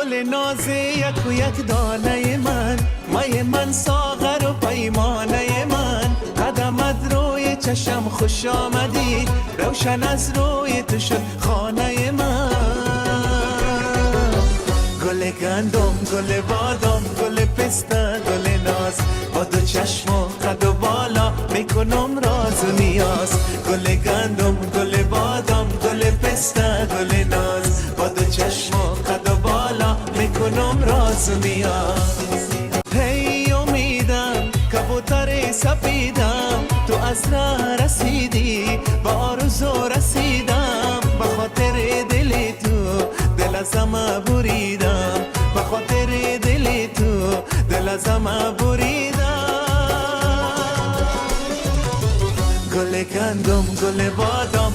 گل ناز یک و یک دانه من، مای من ساغر و پیمانه من، قدمت روی چشم خوش آمدی، روشن از روی تو شد خانه من. گل گندم، گل بادام، گل پسته، گل ناز، با دو چشم و قد و بالا میکنم راز و نیاز. گل گندم، گل بادام، گل پسته، گل ناز، با دو چشم و قد و بالا میکنم راز و نیاز. هی امیدم کبوتر سفیدم، تو از راه رسیدی با آرزو رسیدم، به خاطر دل تو دل ازم بریدم، به خاطر دل تو دل ازم بریدم. گل گندم، گل بادام،